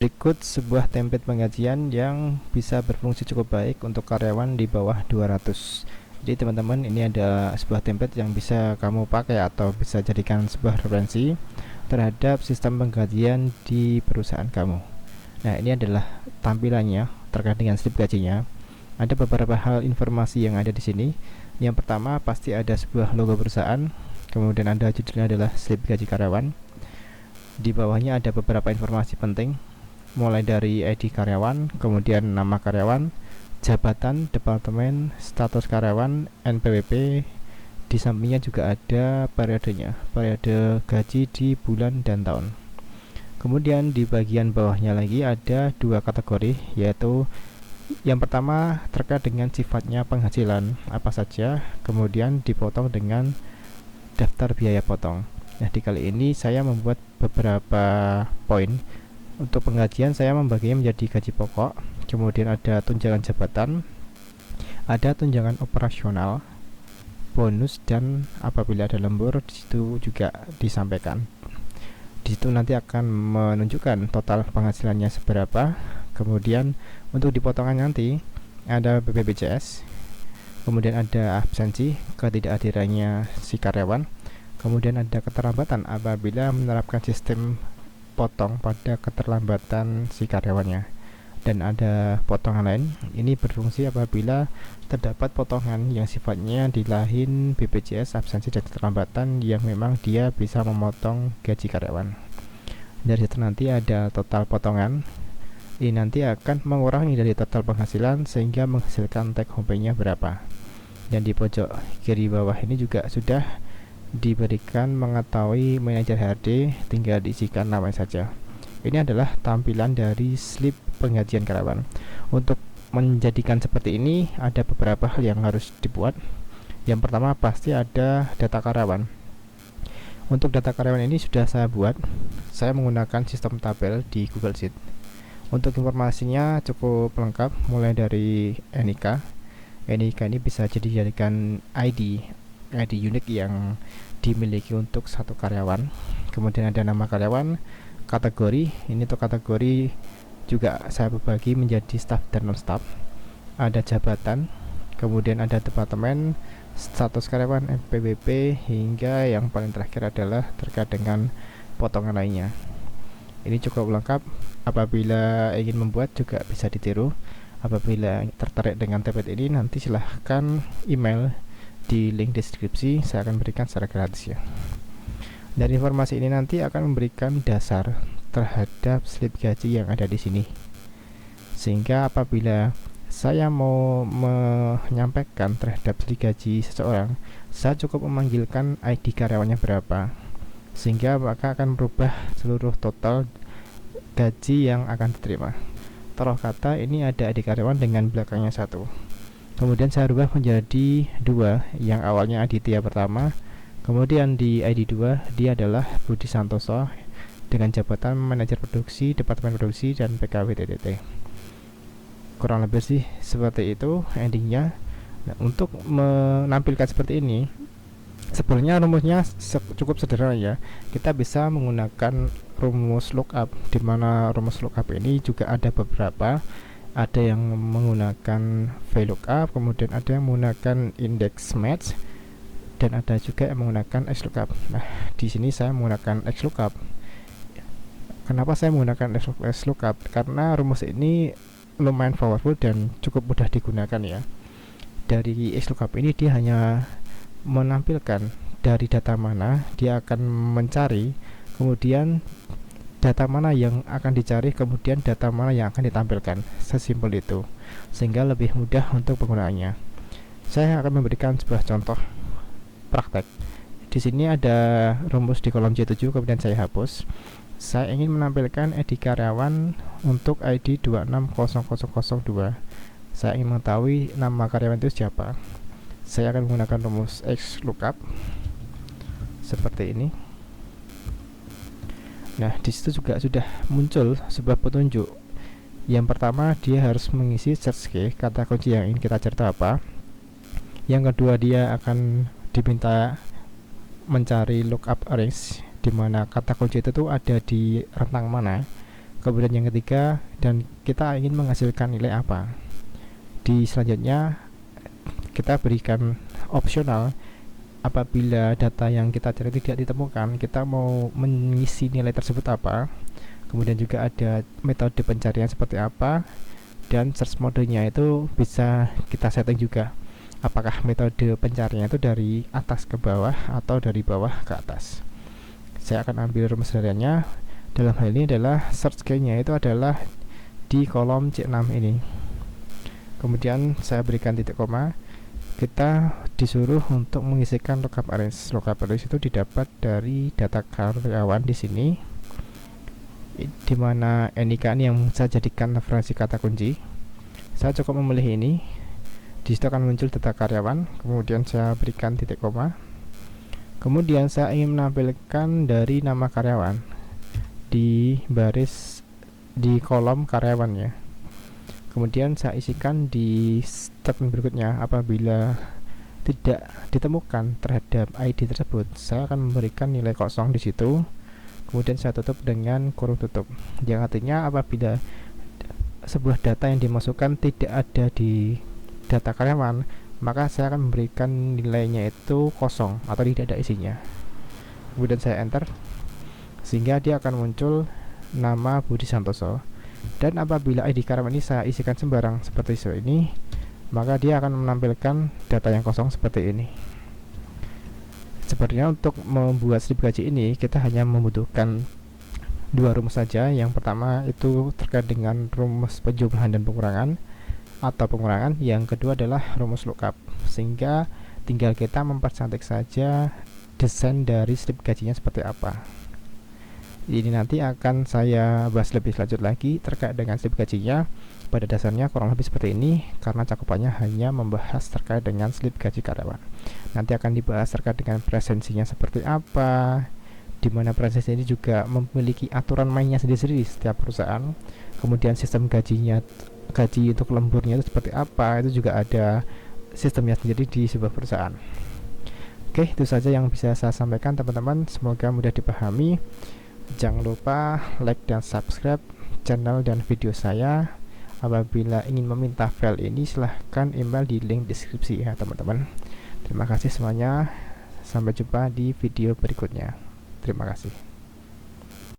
Berikut sebuah template penggajian yang bisa berfungsi cukup baik untuk karyawan di bawah 200. Jadi teman-teman, ini ada sebuah template yang bisa kamu pakai atau bisa jadikan sebuah referensi terhadap sistem penggajian di perusahaan kamu. Nah, ini adalah tampilannya terkait dengan slip gajinya. Ada beberapa hal informasi yang ada di sini. Yang pertama, pasti ada sebuah logo perusahaan, kemudian ada judulnya adalah slip gaji karyawan. Di bawahnya ada beberapa informasi penting, mulai dari ID karyawan, kemudian nama karyawan, jabatan, departemen, status karyawan, NPWP. Di sampingnya juga ada periodenya, periode gaji di bulan dan tahun. Kemudian di bagian bawahnya lagi ada dua kategori, yaitu yang pertama terkait dengan sifatnya penghasilan apa saja, kemudian dipotong dengan daftar biaya potong. Nah, di kali ini saya membuat beberapa poin. Untuk penggajian saya membaginya menjadi gaji pokok, kemudian ada tunjangan jabatan, ada tunjangan operasional, bonus, dan apabila ada lembur di situ juga disampaikan. Di situ nanti akan menunjukkan total penghasilannya seberapa. Kemudian untuk dipotongan nanti ada BPJS, kemudian ada absensi, ketidakhadirannya si karyawan, kemudian ada keterlambatan apabila menerapkan sistem potong pada keterlambatan si karyawannya, dan ada potongan lain. Ini berfungsi apabila terdapat potongan yang sifatnya di lain BPJS, absensi, dan keterlambatan yang memang dia bisa memotong gaji karyawan. Dari situ nanti ada total potongan. Ini nanti akan mengurangi dari total penghasilan sehingga menghasilkan take home pay-nya berapa. Dan di pojok kiri bawah ini juga sudah diberikan mengetahui manajer HRD, tinggal diisikan namanya saja. Ini adalah tampilan dari slip penggajian karyawan. Untuk menjadikan seperti ini ada beberapa hal yang harus dibuat. Yang pertama pasti ada data karyawan. Untuk data karyawan ini sudah saya buat. Saya menggunakan sistem tabel di Google Sheet. Untuk informasinya cukup lengkap, mulai dari NIK. NIK ini bisa dijadikan ID unik yang dimiliki untuk satu karyawan. Kemudian ada nama karyawan, kategori. Ini untuk kategori juga saya berbagi menjadi staff dan non staff. Ada jabatan, kemudian ada departemen, status karyawan, NPWP, hingga yang paling terakhir adalah terkait dengan potongan lainnya. Ini cukup lengkap. Apabila ingin membuat juga bisa ditiru. Apabila tertarik dengan template ini, nanti silahkan email di link deskripsi, saya akan berikan secara gratis ya. Dari informasi ini nanti akan memberikan dasar terhadap slip gaji yang ada di sini. Sehingga apabila saya mau menyampaikan terhadap slip gaji seseorang, saya cukup memanggilkan ID karyawannya berapa. Sehingga maka akan merubah seluruh total gaji yang akan diterima. Taruh kata ini ada ID karyawan dengan belakangnya 1. Kemudian saya rubah menjadi 2, yang awalnya Aditya pertama. Kemudian di ID 2 dia adalah Budi Santoso dengan jabatan manajer produksi, departemen produksi, dan PKW TTT. Kurang lebih sih seperti itu endingnya. Nah, untuk menampilkan seperti ini, sebenarnya rumusnya cukup sederhana ya. Kita bisa menggunakan rumus lookup, di mana rumus lookup ini juga ada beberapa. Ada yang menggunakan VLOOKUP, kemudian ada yang menggunakan index match, dan ada juga yang menggunakan XLOOKUP. Nah, di sini saya menggunakan XLOOKUP. Kenapa saya menggunakan XLOOKUP? Karena rumus ini lumayan powerful dan cukup mudah digunakan ya. Dari XLOOKUP ini dia hanya menampilkan dari data mana dia akan mencari, kemudian data mana yang akan dicari, kemudian data mana yang akan ditampilkan. Sesimpel itu, sehingga lebih mudah untuk penggunaannya. Saya akan memberikan sebuah contoh praktek. Di sini ada rumus di kolom C7, kemudian saya hapus. Saya ingin menampilkan ID karyawan untuk ID 260002. Saya ingin mengetahui nama karyawan itu siapa. Saya akan menggunakan rumus XLOOKUP seperti ini. Nah, di situ juga sudah muncul sebuah petunjuk. Yang pertama, dia harus mengisi search key, kata kunci yang ingin kita cari apa. Yang kedua, dia akan diminta mencari lookup range, di mana kata kunci itu tuh ada di rentang mana. Kemudian yang ketiga, dan kita ingin menghasilkan nilai apa. Di selanjutnya kita berikan opsional, apabila data yang kita cari tidak ditemukan, kita mau mengisi nilai tersebut apa. Kemudian juga ada metode pencarian seperti apa, dan search modenya itu bisa kita setting juga, apakah metode pencarian itu dari atas ke bawah atau dari bawah ke atas. Saya akan ambil rumus hariannya. Dalam hal ini adalah search key-nya itu adalah di kolom C6 ini. Kemudian saya berikan titik koma. Kita disuruh untuk mengisikan lookup arrays. Lookup arrays itu didapat dari data karyawan di sini, di mana NIK ini yang saya jadikan referensi kata kunci. Saya cukup memilih ini. Di situ akan muncul data karyawan. Kemudian saya berikan titik koma. Kemudian saya ingin menampilkan dari nama karyawan di baris di kolom karyawannya. Kemudian saya isikan di statement berikutnya, apabila tidak ditemukan terhadap ID tersebut, saya akan memberikan nilai kosong di situ. Kemudian saya tutup dengan kurung tutup, yang artinya apabila sebuah data yang dimasukkan tidak ada di data karyawan, maka saya akan memberikan nilainya itu kosong atau tidak ada isinya. Kemudian saya enter, sehingga dia akan muncul nama Budi Santoso. Dan apabila ID karyawan ini saya isikan sembarang seperti ini, maka dia akan menampilkan data yang kosong seperti ini. Sepertinya untuk membuat slip gaji ini kita hanya membutuhkan dua rumus saja. Yang pertama itu terkait dengan rumus penjumlahan dan pengurangan atau pengurangan. Yang kedua adalah rumus lookup, sehingga tinggal kita mempercantik saja desain dari slip gajinya seperti apa. Ini nanti akan saya bahas lebih lanjut lagi terkait dengan slip gajinya. Pada dasarnya kurang lebih seperti ini, karena cakupannya hanya membahas terkait dengan slip gaji karyawan. Nanti akan dibahas terkait dengan presensinya seperti apa, dimana presensi ini juga memiliki aturan mainnya sendiri-sendiri setiap perusahaan. Kemudian sistem gajinya, gaji untuk lemburnya itu seperti apa, itu juga ada sistemnya sendiri di sebuah perusahaan. Oke, itu saja yang bisa saya sampaikan teman-teman, semoga mudah dipahami. Jangan lupa like dan subscribe channel dan video saya. Apabila ingin meminta file ini, silahkan email di link deskripsi ya teman-teman. Terima kasih semuanya, sampai jumpa di video berikutnya. Terima kasih.